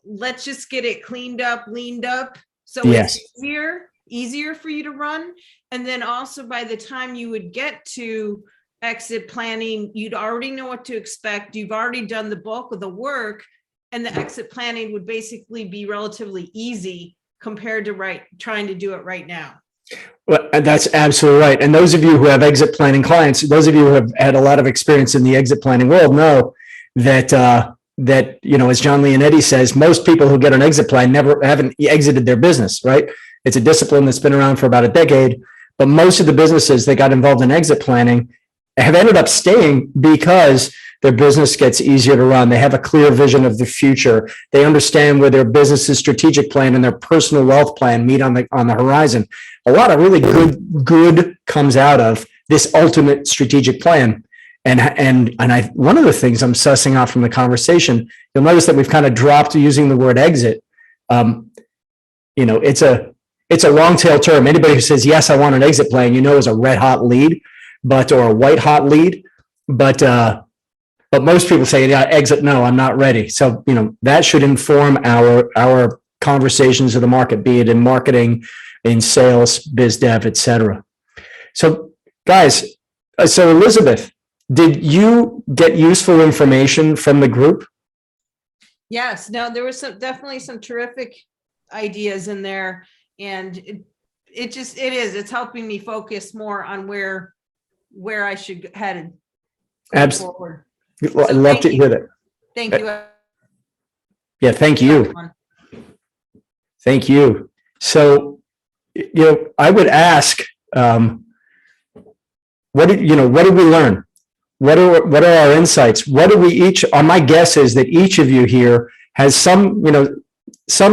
let's just get it cleaned up, leaned up. So Yes. It's easier for you to run. And then also by the time you would get to exit planning, you'd already know what to expect. You've already done the bulk of the work, and the exit planning would basically be relatively easy compared to trying to do it right now. Well, that's absolutely right. And those of you who have exit planning clients, those of you who have had a lot of experience in the exit planning world know that, as John Leonetti says, most people who get an exit plan haven't exited their business, right? It's a discipline that's been around for about a decade, but most of the businesses that got involved in exit planning have ended up staying because their business gets easier to run. They have a clear vision of the future. They understand where their business's strategic plan and their personal wealth plan meet on the horizon. A lot of really good comes out of this ultimate strategic plan. And one of the things I'm sussing out from the conversation, you'll notice that we've kind of dropped using the word exit. It's a long tail term. Anybody who says, yes, I want an exit plan, is a red hot lead, or a white hot lead. But most people say, yeah, exit, no, I'm not ready. So, that should inform our conversations of the market, be it in marketing, in sales, biz dev, et cetera. So guys, so Elizabeth, did you get useful information from the group? Yes, no, there was definitely some terrific ideas in there, and it's helping me focus more on where I should head forward. I'd love to hear that. Thank you. Yeah, thank you. Thank you. So, I would ask, what did we learn? What are our insights? What do we each, my guess is that each of you here has some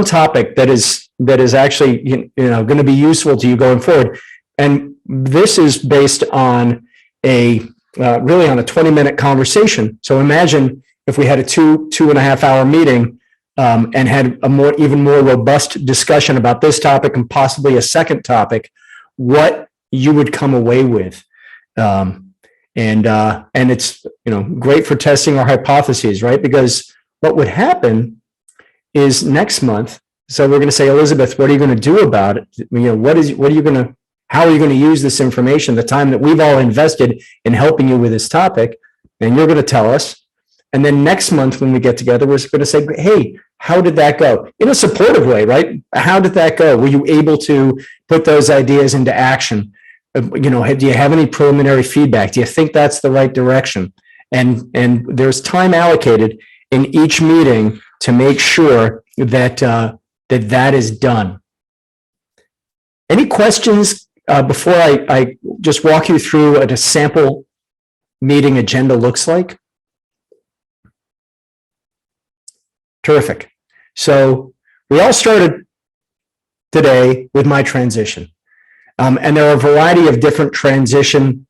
topic that is actually, going to be useful to you going forward. And this is based on really on a 20-minute conversation. So imagine if we had a 2.5 hour meeting and had even more robust discussion about this topic and possibly a second topic, what you would come away with. And it's, great for testing our hypotheses, right? Because what would happen is next month, so we're going to say, Elizabeth, what are you going to do about it? How are you going to use this information, the time that we've all invested in helping you with this topic? And you're going to tell us. And then next month, when we get together, we're going to say, hey, how did that go? In a supportive way, right? How did that go? Were you able to put those ideas into action? Do you have any preliminary feedback? Do you think that's the right direction? And there's time allocated in each meeting to make sure that that is done. Any questions before I just walk you through what a sample meeting agenda looks like? Terrific. So we all started today with my transition. And there are a variety of different transition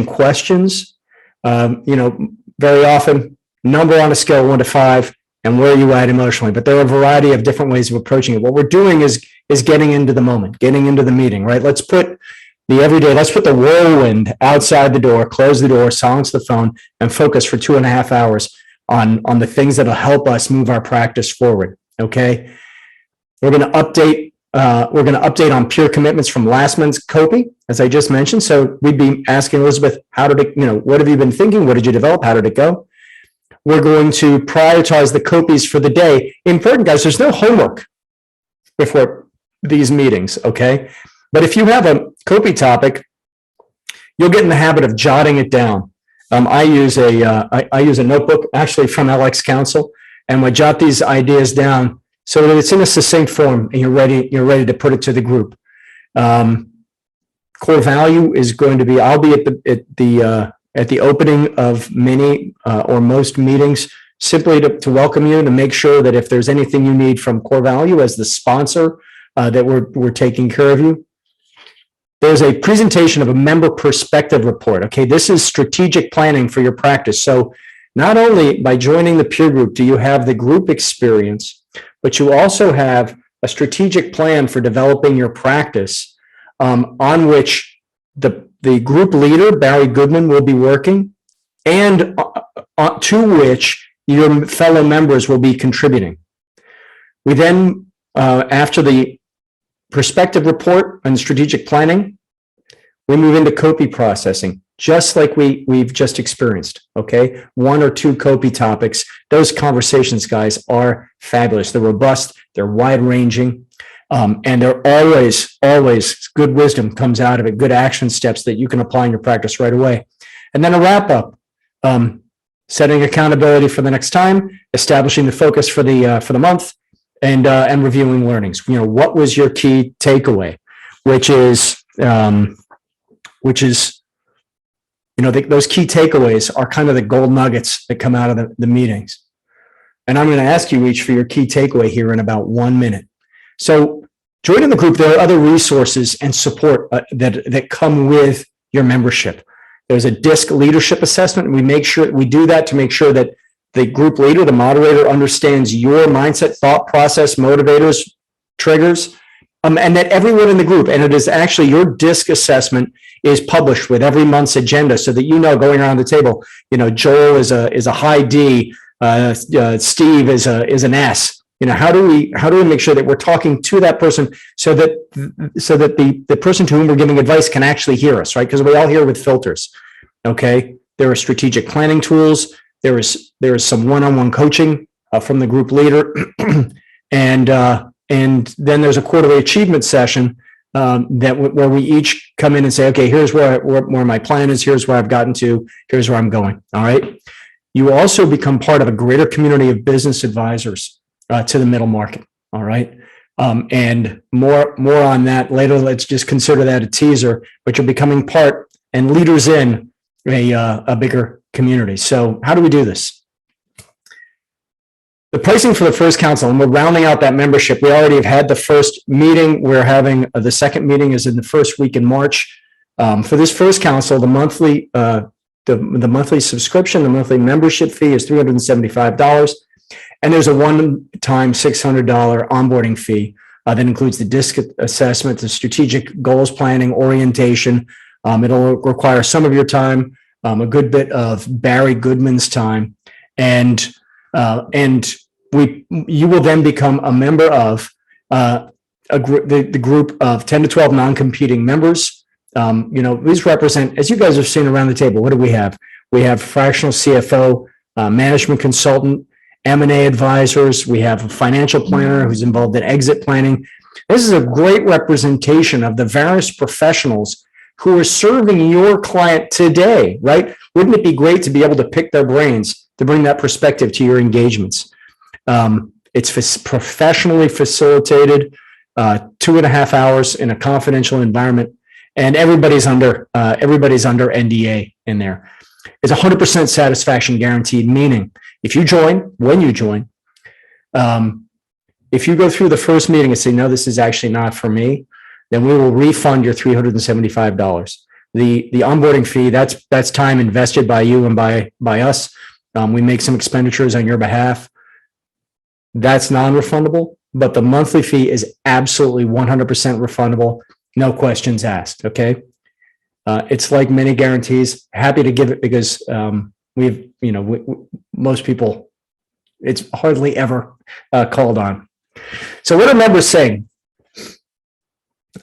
questions. Very often, number on a scale of 1 to 5, and where are you at emotionally? But there are a variety of different ways of approaching it. What we're doing is getting into the moment, getting into the meeting, right? Let's put the whirlwind outside the door, close the door, silence the phone, and focus for 2.5 hours on the things that'll help us move our practice forward. Okay. We're going to update on peer commitments from last month's COPE, as I just mentioned. So we'd be asking Elizabeth, what have you been thinking? What did you develop? How did it go? We're going to prioritize the COPEs for the day. Important, guys, there's no homework before these meetings, okay? But if you have a COPE topic, you'll get in the habit of jotting it down. I use a notebook, actually from LX Council, and I jot these ideas down so that it's in a succinct form and you're ready to put it to the group. CoreValue is going to be, I'll be at the opening of many or most meetings, simply to welcome you, to make sure that if there's anything you need from CoreValue as the sponsor, that we're taking care of you. There's a presentation of a member perspective report. Okay, this is strategic planning for your practice. So not only by joining the peer group do you have the group experience, but you also have a strategic plan for developing your practice, on which the group leader, Barry Goodman, will be working, and to which your fellow members will be contributing. We then, after the perspective report and strategic planning, we move into COPE processing, just like we've just experienced, okay? 1 or 2 COPE topics. Those conversations, guys, are fabulous. They're robust, they're wide-ranging, and they're always good wisdom comes out of it, good action steps that you can apply in your practice right away. And then a wrap-up, setting accountability for the next time, establishing the focus for the month, and reviewing learnings. What was your key takeaway, which is those key takeaways are kind of the gold nuggets that come out of the meetings. And I'm going to ask you each for your key takeaway here in about 1 minute. So joining the group, there are other resources and support that come with your membership. There's a DISC leadership assessment. We do that to make sure that the group leader, the moderator, understands your mindset, thought process, motivators, triggers, and that everyone in the group, and it is actually your DISC assessment is published with every month's agenda, so that going around the table, Joel is a high D, Steve is an S. How do we make sure that we're talking to that person so that the person to whom we're giving advice can actually hear us, right? Because we all hear with filters. Okay, there are strategic planning tools. There is some one-on-one coaching from the group leader, and then there's a quarterly achievement session where we each come in and say, okay, here's where my plan is. Here's where I've gotten to. Here's where I'm going. All right. You also become part of a greater community of business advisors to the middle market. All right. And more on that later. Let's just consider that a teaser, but you're becoming part and leaders in a bigger community. So how do we do this? The pricing for the first council, and we're rounding out that membership. We already have had the first meeting. We're having the second meeting is in the first week in March. For this first council, the monthly subscription, the monthly membership fee is $375. And there's a one-time $600 onboarding fee that includes the DISC assessment, the strategic goals planning, orientation. It'll require some of your time, a good bit of Barry Goodman's time, and you will then become a member of the group of 10 to 12 non-competing members. These represent, as you guys have seen around the table, what do we have? We have fractional CFO, management consultant, M&A advisors. We have a financial planner who's involved in exit planning. This is a great representation of the various professionals who are serving your client today, right? Wouldn't it be great to be able to pick their brains to bring that perspective to your engagements? It's professionally facilitated. 2.5 hours in a confidential environment, and everybody's under NDA in there. It's 100% satisfaction guaranteed, meaning if you join, when you join, if you go through the first meeting and say, no, this is actually not for me, then we will refund your $375. The onboarding fee, that's time invested by you and by us. We make some expenditures on your behalf. That's non-refundable, but the monthly fee is absolutely 100% refundable. No questions asked. Okay. It's like many guarantees. Happy to give it because most people, it's hardly ever called on. So what are members saying?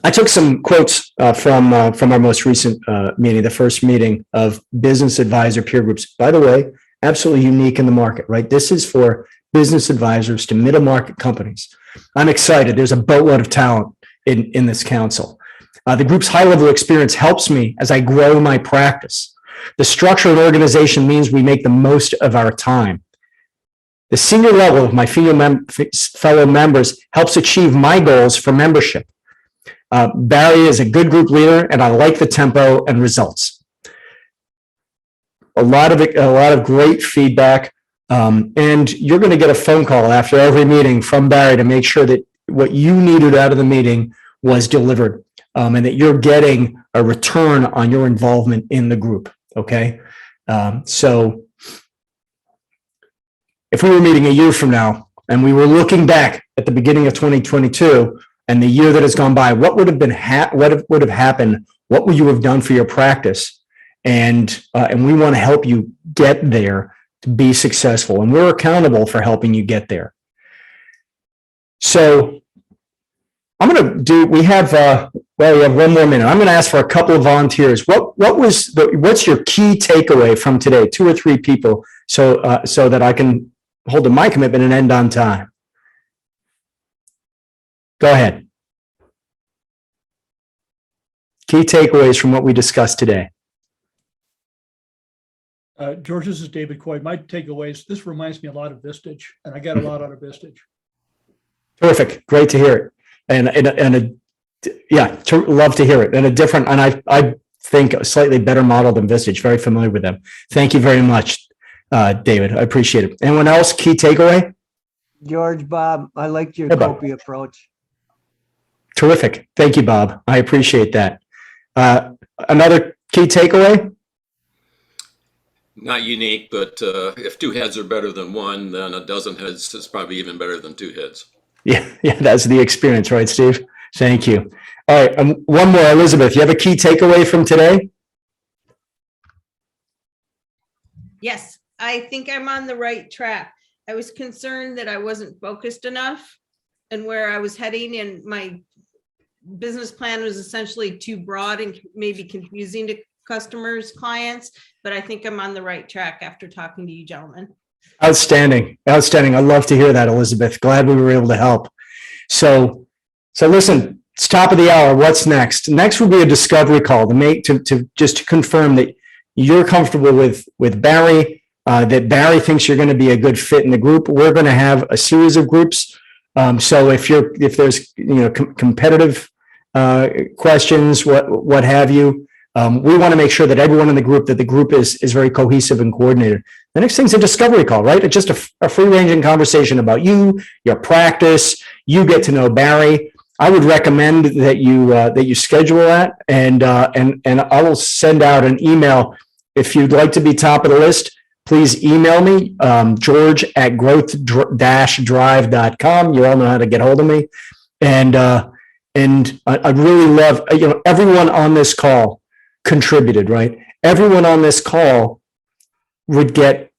I took some quotes from our most recent meeting, the first meeting of business advisor peer groups. By the way, absolutely unique in the market, right? This is for business advisors to middle market companies. I'm excited. There's a boatload of talent in this council. The group's high-level experience helps me as I grow my practice. The structure and organization means we make the most of our time. The senior level of my fellow members helps achieve my goals for membership. Barry is a good group leader, and I like the tempo and results. A lot of great feedback, and you're going to get a phone call after every meeting from Barry to make sure that what you needed out of the meeting was delivered, and that you're getting a return on your involvement in the group. Okay, so if we were meeting a year from now and we were looking back at the beginning of 2022 and the year that has gone by, what would have been what would have happened? What would you have done for your practice? And we want to help you get there to be successful, and we're accountable for helping you get there. So I'm going to do. We have we have 1 more minute. I'm going to ask for a couple of volunteers. What's your key takeaway from today? 2 or 3 people, so that I can hold to my commitment and end on time. Go ahead. Key takeaways from what we discussed today. George, this is David Coy. My takeaways, this reminds me a lot of Vistage, and I got a lot out of Vistage. Terrific. Great to hear it. And love to hear it. And a different, and I think a slightly better model than Vistage. Very familiar with them. Thank you very much, David. I appreciate it. Anyone else? Key takeaway? George, Bob, I liked your copy approach. Terrific. Thank you, Bob. I appreciate that. Another key takeaway? Not unique, but if 2 heads are better than 1, then a dozen heads is probably even better than 2 heads. Yeah, that's the experience, right, Steve? Thank you. All right, 1 more. Elizabeth, you have a key takeaway from today? Yes, I think I'm on the right track. I was concerned that I wasn't focused enough and where I was heading, and my business plan was essentially too broad and maybe confusing to customers, clients, but I think I'm on the right track after talking to you gentlemen. Outstanding. Outstanding. I love to hear that, Elizabeth. Glad we were able to help. So listen, it's top of the hour. What's next? Next will be a discovery call to confirm that you're comfortable with Barry, that Barry thinks you're going to be a good fit in the group. We're going to have a series of groups. So if there's competitive questions, what have you, we want to make sure that everyone in the group, that the group is very cohesive and coordinated. The next thing's a discovery call, right? It's just a free-ranging conversation about you, your practice. You get to know Barry. I would recommend that you schedule that, and I will send out an email. If you'd like to be top of the list, please email me, george@growth-drive.com. You all know how to get hold of me. And I really love, everyone on this call contributed, right? Everyone on this call would get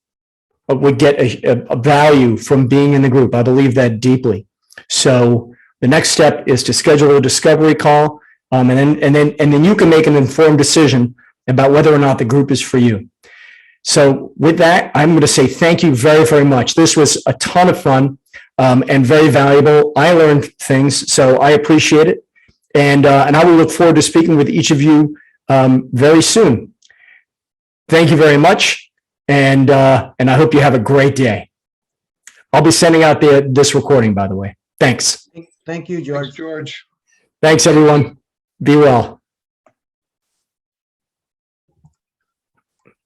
a value from being in the group. I believe that deeply. So the next step is to schedule a discovery call, and then you can make an informed decision about whether or not the group is for you. So with that, I'm going to say thank you very, very much. This was a ton of fun and very valuable. I learned things, so I appreciate it. And I will look forward to speaking with each of you very soon. Thank you very much. And I hope you have a great day. I'll be sending out this recording, by the way. Thanks. Thank you, Thanks, George. George. Thanks, everyone. Be well.